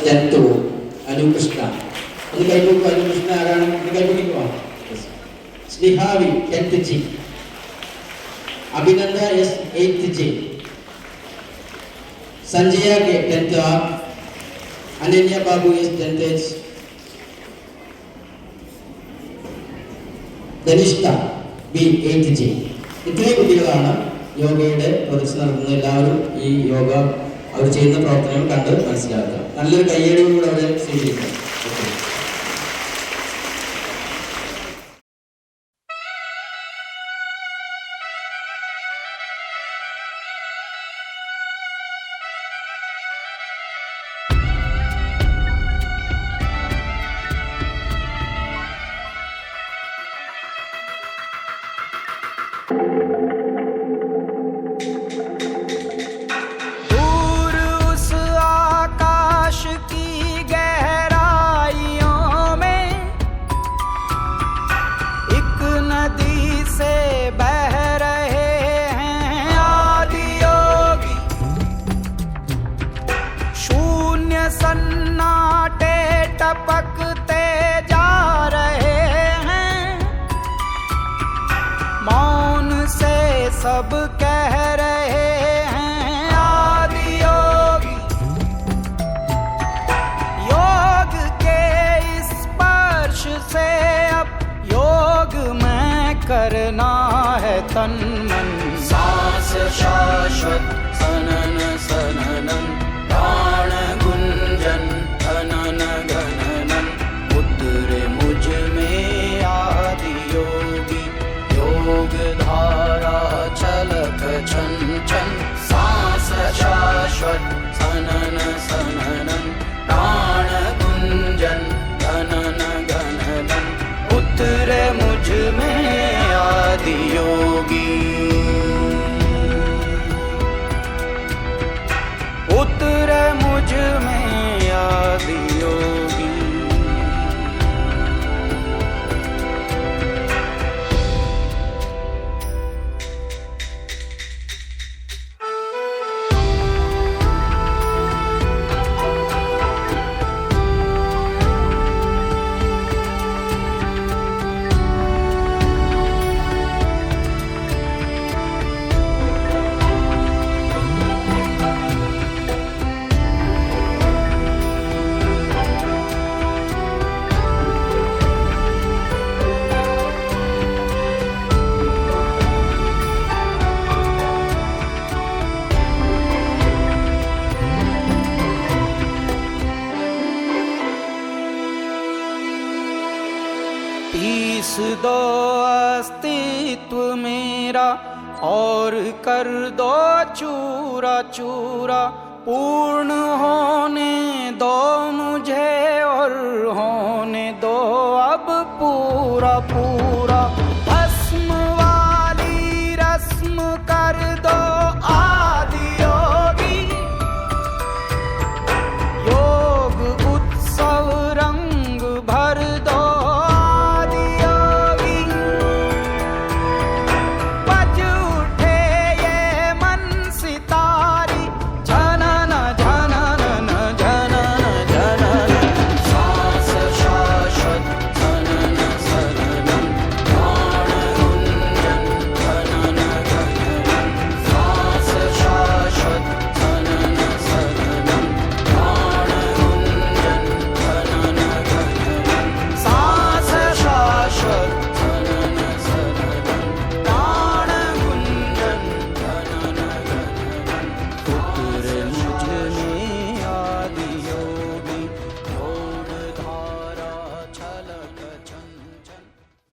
10th Anukrishna. അത് കൈകൊടുക്കും. അനുകൃഷ്ണ ആരാണ്? കൈകൊടുക്കുക. Snihavi 10th G. Abhinanda S 8th J. Sanjaya K 10th R. Ananya Babu S 10th H. Dhanishta B 8th J. ഇത്രയും കുട്ടികളാണ് യോഗയുടെ പ്രദർശനം നടത്തുന്നത്. എല്ലാവരും ഈ യോഗ അവർ ചെയ്യുന്ന പ്രവർത്തനങ്ങൾ കണ്ട് മനസ്സിലാക്കുക. നല്ലൊരു കയ്യടിയോടുകൂടെ അവരെ സ്വീകരിക്കാം. सन्नाटे टपकते जा रहे हैं, मौन से सब कह रहे हैं आदि योगी। योग के स्पर्श से अब योग में करना है तन मन। सांस शाश्वत सनन सननन, प्राण गुंजन धनन गणनन, उतरे मुझ में आदि योगी। योग धारा छलक छन छन, सांस शाश्वत सनन सननन, प्राण गुंजन धनन गणनन, उतरे मुझ में आदि योगी। उतरे मुझ में आदि योगी। पीस दो अस्तित्व मेरा और कर दो चूरा चूरा, पूर्ण होने दो मुझे और होने दो अब पूरा पूरा।